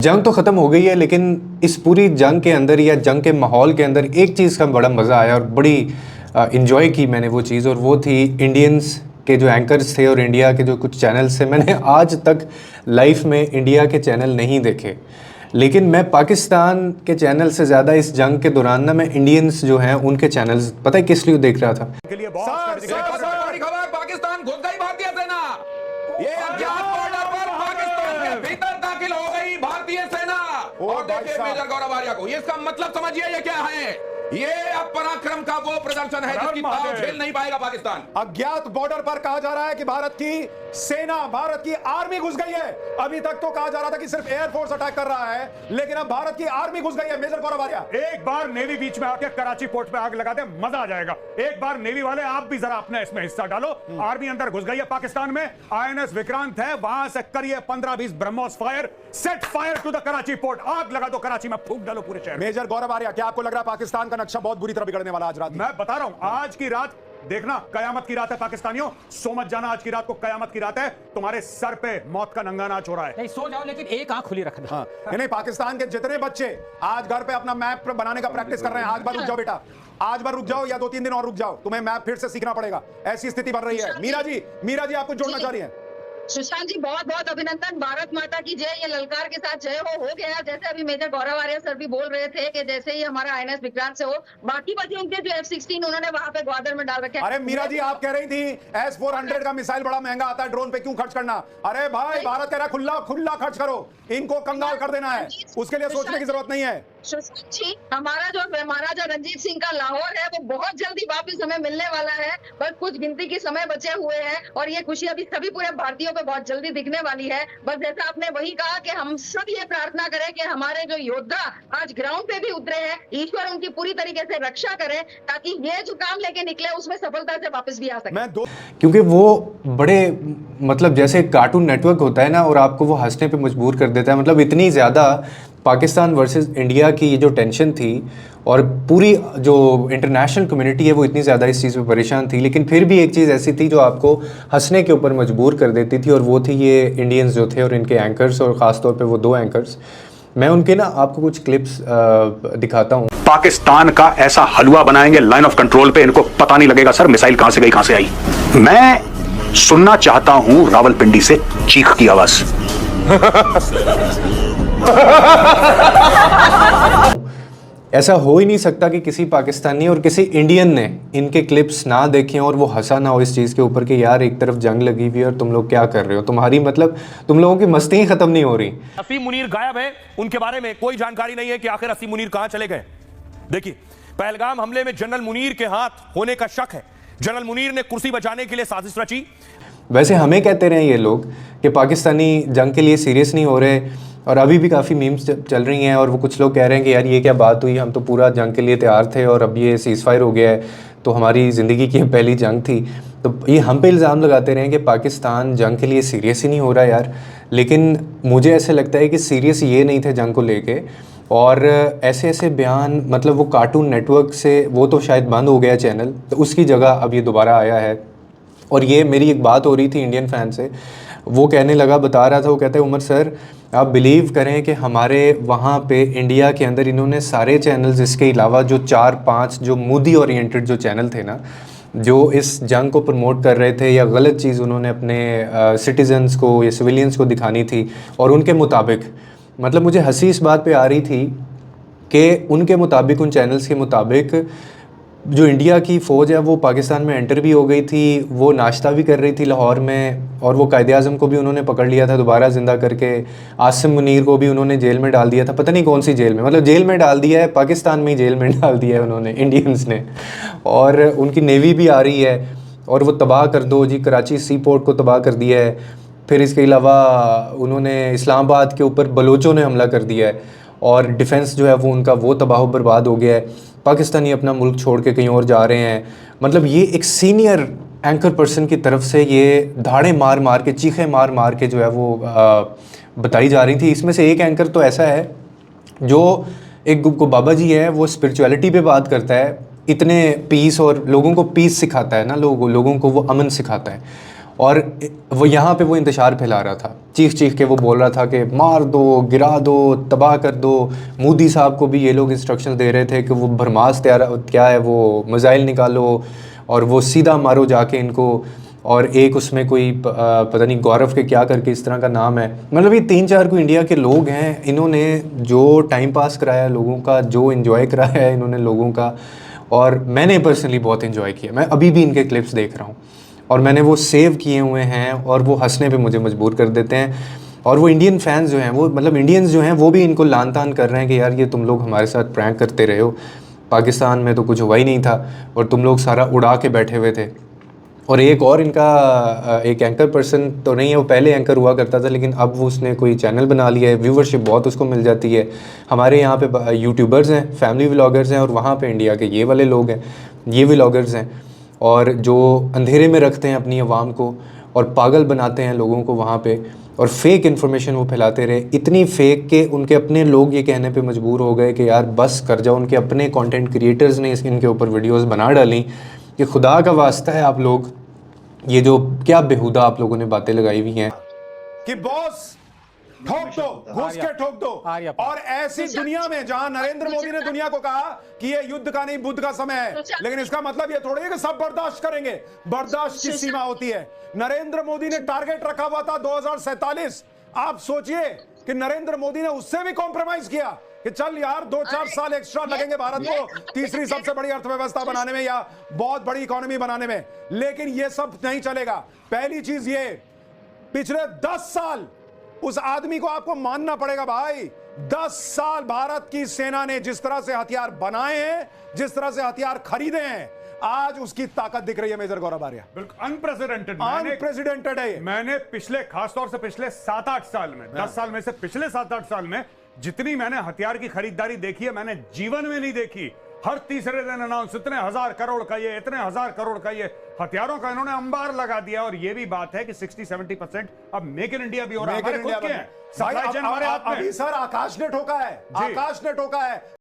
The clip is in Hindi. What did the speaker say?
जंग तो ख़त्म हो गई है, लेकिन इस पूरी जंग के अंदर या जंग के माहौल के अंदर एक चीज़ का बड़ा मज़ा आया और बड़ी इन्जॉय की मैंने वो चीज़, और वो थी इंडियंस के जो एंकर्स थे और इंडिया के जो कुछ चैनल्स थे। मैंने आज तक लाइफ में इंडिया के चैनल नहीं देखे, लेकिन मैं पाकिस्तान के चैनल से ज़्यादा इस जंग के दौरान ना मैं इंडियंस जो हैं उनके चैनल्स पता है किस लिए देख रहा था। पाकिस्तान घुस गई भारतीय सेना, ये अज्ञात बॉर्डर पर पाकिस्तान के भीतर दाखिल हो गई भारतीय सेना। और देखिए मेजर गौरव आर्या को, ये इसका मतलब समझिए ये क्या है। ये अब पराक्रम का वो प्रदर्शन है जिसकी ताव झेल नहीं पाएगा पाकिस्तान। अज्ञात बॉर्डर पर कहा जा रहा है कि भारत की सेना, भारत की आर्मी घुस गई है। अभी तक तो कहा जा रहा था कि सिर्फ एयरफोर्स अटैक कर रहा है, लेकिन अब भारत की आर्मी घुस गई है। मेजर गौरव आर्या, एक बार नेवी बीच में आके कराची पोर्ट पे आग लगा दे, मजा आ जाएगा। एक बार नेवी वाले आप भी जरा अपने इसमें हिस्सा डालो। आर्मी अंदर घुस गई है पाकिस्तान में, आईएनएस विक्रांत है, वहां से करिए 15-20 BrahMos fire, set fire to the Karachi port, आग लगा दो कराची में, फूंक डालो पूरे शहर। मेजर गौरव आर्या, क्या आपको लग रहा है पाकिस्तान का नक्शा बहुत बुरी तरह बिगड़ने वाला आज रात? मैं बता रहा हूं, आज की रात देखना कयामत की रात है पाकिस्तानियों, सो मत जाना, आज की रात को कयामत की रात है। तुम्हारे सर पे मौत का नंगा नाच हो रहा है। नहीं सो जाओ, लेकिन एक आंख खुली रखना। हाँ। नहीं, पाकिस्तान के जितने बच्चे आज घर पे अपना मैप बनाने का प्रैक्टिस कर रहे हैं, आज बार रुक जाओ बेटा, आज बार रुक जाओ या 2-3 दिन और रुक जाओ, तुम्हें मैप फिर से सीखना पड़ेगा। ऐसी स्थिति बन रही है। मीरा जी आपको जोड़ना चाह रही है। सुशांत जी बहुत बहुत अभिनंदन, भारत माता की जय। ये ललकार के साथ जय हो गया। जैसे अभी मेजर गौरव आर्या सर भी बोल रहे थे कि जैसे ही हमारा आईएनएस विक्रांत से हो, बाकी बच्चे उनके जो F-16 उन्होंने वहां पे ग्वादर में डाल रखे। अरे मीरा जी, आप कह रही थी S-400 का मिसाइल बड़ा महंगा आता है, ड्रोन पे क्यों खर्च करना? अरे भाई, भारत कह रहा है खुला खर्च करो, इनको कंगाल कर देना है, उसके लिए सोचने की जरूरत नहीं है। सुशांत जी, हमारा जो महाराजा रंजीत सिंह का लाहौर है वो बहुत जल्दी वापस हमें मिलने वाला है। बस कुछ गिनती के समय बचे हुए हैं और ये खुशी अभी सभी पूरे भारतीयों पे बहुत जल्दी दिखने वाली है। बस जैसा आपने वही कहा कि हम सब ये प्रार्थना करें कि हमारे जो योद्धा आज ग्राउंड पे भी उतरे हैं, ईश्वर उनकी पूरी तरीके से रक्षा करे ताकि ये जो काम लेके निकले उसमें सफलता से वापस भी आ सके। क्योंकि वो बड़े मतलब जैसे कार्टून नेटवर्क होता है ना, और आपको वो हंसने पे मजबूर कर देता है। मतलब इतनी ज़्यादा पाकिस्तान वर्सेस इंडिया की ये जो टेंशन थी और पूरी जो इंटरनेशनल कम्युनिटी है वो इतनी ज़्यादा इस चीज़ पे परेशान थी, लेकिन फिर भी एक चीज़ ऐसी थी जो आपको हंसने के ऊपर मजबूर कर देती थी, और वो थी ये इंडियंस जो थे और इनके एंकर्स, और ख़ास तौर पे वो 2 एंकर्स। मैं उनके ना आपको कुछ क्लिप्स दिखाता हूँ। पाकिस्तान का ऐसा हलवा बनाएंगे लाइन ऑफ कंट्रोल पे, इनको पता नहीं लगेगा सर मिसाइल कहां से गई कहां से आई। मैं सुनना चाहता हूं रावलपिंडी से चीख की आवाज। ऐसा हो ही नहीं सकता कि किसी पाकिस्तानी और किसी इंडियन ने इनके क्लिप्स ना देखें और वो हंसा ना हो इस चीज़ के ऊपर कि यार एक तरफ जंग लगी हुई है और तुम लोग क्या कर रहे हो, तुम्हारी मतलब तुम लोगों की मस्ती ही ख़त्म नहीं हो रही। असीम मुनीर गायब है, उनके बारे में कोई जानकारी नहीं है कि आखिर असीम मुनीर कहां चले गए। देखिए, पहलगाम हमले में जनरल मुनीर के हाथ होने का शक है। जनरल मुनीर ने कुर्सी बचाने के लिए साजिश रची। वैसे हमें कहते रहे ये लोग कि पाकिस्तानी जंग के लिए सीरियस नहीं हो रहे, और अभी भी काफ़ी मीम्स चल रही हैं और वो कुछ लोग कह रहे हैं कि यार ये क्या बात हुई, हम तो पूरा जंग के लिए तैयार थे और अब ये सीज़ फायर हो गया है, तो हमारी ज़िंदगी की पहली जंग थी। तो ये हम पे इल्ज़ाम लगाते रहे कि पाकिस्तान जंग के लिए सीरियस ही नहीं हो रहा यार। लेकिन मुझे ऐसे लगता है कि सीरियस ये नहीं थे जंग को लेके, और ऐसे ऐसे बयान, मतलब वो कार्टून नेटवर्क से वो तो शायद बंद हो गया चैनल, तो उसकी जगह अब ये दोबारा आया है। और ये मेरी एक बात हो रही थी इंडियन फ़ैन से, वो कहने लगा, बता रहा था, वो कहते हैं उमर सर आप बिलीव करें कि हमारे वहाँ पे इंडिया के अंदर इन्होंने सारे चैनल्स, इसके अलावा जो 4-5 जो मोदी ओरिएंटेड जो चैनल थे ना, जो इस जंग को प्रमोट कर रहे थे या गलत चीज़ उन्होंने अपने सिटीजन्स को या सिविलियंस को दिखानी थी, और उनके मुताबिक, मतलब मुझे हंसी इस बात पे आ रही थी कि उनके मुताबिक, उन चैनल्स के मुताबिक जो इंडिया की फ़ौज है वो पाकिस्तान में एंटर भी हो गई थी, वो नाश्ता भी कर रही थी लाहौर में, और वो कायद-ए-आज़म को भी उन्होंने पकड़ लिया था दोबारा ज़िंदा करके, आसिम मुनीर को भी उन्होंने जेल में डाल दिया था, पता नहीं कौन सी जेल में, मतलब जेल में डाल दिया है, पाकिस्तान में ही जेल में डाल दिया है उन्होंने, इंडियंस ने। और उनकी नेवी भी आ रही है और वो तबाह कर दो जी, कराची सी पोर्ट को तबाह कर दिया है। फिर इसके अलावा उन्होंने इस्लामाबाद के ऊपर बलोचों ने हमला कर दिया है, और डिफेंस जो है वो उनका वो तबाह बर्बाद हो गया है। पाकिस्तानी अपना मुल्क छोड़ के कहीं और जा रहे हैं। मतलब ये एक सीनियर एंकर पर्सन की तरफ से ये धाड़े मार मार के, चीखे मार मार के जो है वो बताई जा रही थी। इसमें से एक एंकर तो ऐसा है जो एक को बाबा जी है, वो स्पिरिचुअलिटी पे बात करता है, इतने पीस और लोगों को पीस सिखाता है ना, लोगों को वो अमन सिखाता है। और वो यहाँ पे वो इंतशार फैला रहा था, चीख चीख के वो बोल रहा था कि मार दो, गिरा दो, तबाह कर दो। मोदी साहब को भी ये लोग इंस्ट्रक्शंस दे रहे थे कि वो ब्रह्मास्त्र क्या है वो मिसाइल निकालो और वो सीधा मारो जाके इनको। और एक उसमें कोई पता नहीं गौरव के क्या करके इस तरह का नाम है, मतलब ये 3-4 कोई इंडिया के लोग हैं, इन्होंने जो टाइम पास कराया लोगों का, जो इन्जॉय कराया है इन्होंने लोगों का, और मैंने पर्सनली बहुत इन्जॉय किया। मैं अभी भी इनके क्लिप्स देख रहा हूँ और मैंने वो सेव किए हुए हैं और वो हंसने पे मुझे मजबूर कर देते हैं। और वो इंडियन फैंस जो हैं, वो मतलब इंडियंस जो हैं, वो भी इनको लान तान कर रहे हैं कि यार ये तुम लोग हमारे साथ प्रैंक करते रहे हो, पाकिस्तान में तो कुछ हुआ ही नहीं था और तुम लोग सारा उड़ा के बैठे हुए थे। और एक और इनका एक एंकर पर्सन तो नहीं है, वो पहले एंकर हुआ करता था लेकिन अब वो उसने कोई चैनल बना लिया है, व्यूवरशिप बहुत उसको मिल जाती है। हमारे यहाँ पे यूट्यूबर्स हैं, फैमिली व्लॉगर्स हैं, और वहाँ पे इंडिया के ये वाले लोग हैं, ये व्लॉगर्स हैं, और जो अंधेरे में रखते हैं अपनी आवाम को और पागल बनाते हैं लोगों को वहाँ पे, और फेक इन्फॉर्मेशन वो फैलाते रहे, इतनी फेक के उनके अपने लोग ये कहने पे मजबूर हो गए कि यार बस कर जाओ। उनके अपने कंटेंट क्रिएटर्स ने इनके ऊपर वीडियोस बना डाली कि खुदा का वास्ता है आप लोग ये जो क्या बेहुदा आप लोगों ने बातें लगाई हुई हैं कि बॉस ठोक दो, घुस के ठोक दो। और ऐसी दुनिया में जहां नरेंद्र मोदी ने दुनिया को कहा कि ये युद्ध का नहीं बुद्ध का समय है, लेकिन इसका मतलब ये थोड़ी है कि सब बर्दाश्त करेंगे। बर्दाश्त की सीमा होती है। नरेंद्र मोदी ने टारगेट रखा हुआ था 2047। आप सोचिए कि नरेंद्र मोदी ने उससे भी कॉम्प्रोमाइज किया कि चल यार 2-4 साल एक्स्ट्रा लगेंगे भारत को तीसरी सबसे बड़ी अर्थव्यवस्था बनाने में या बहुत बड़ी इकोनॉमी बनाने में, लेकिन ये सब नहीं चलेगा। पहली चीज ये, पिछले 10 साल उस आदमी को आपको मानना पड़ेगा भाई। 10 साल भारत की सेना ने जिस तरह से हथियार बनाए हैं, जिस तरह से हथियार खरीदे हैं, आज उसकी ताकत दिख रही है मेजर गौरव आर्या। बिल्कुल अनप्रेसिडेंटेड है। मैंने पिछले, खासतौर से पिछले 7-8 साल में, 10 साल में से पिछले 7-8 साल में जितनी मैंने हथियार की खरीदारी देखी है, मैंने जीवन में नहीं देखी। हर तीसरे दिन अनाउंस, इतने 1000 करोड़ का ये, इतने 1000 करोड़ का ये, हथियारों का इन्होंने अंबार लगा दिया। और ये भी बात है कि 60-70% अब मेक इन इंडिया भी हो रहा है। हमारे खुद के हैं, सप्लाई चेन हमारे हाथ में। अभी सर आकाश ने ठोका है, आकाश ने ठोका है।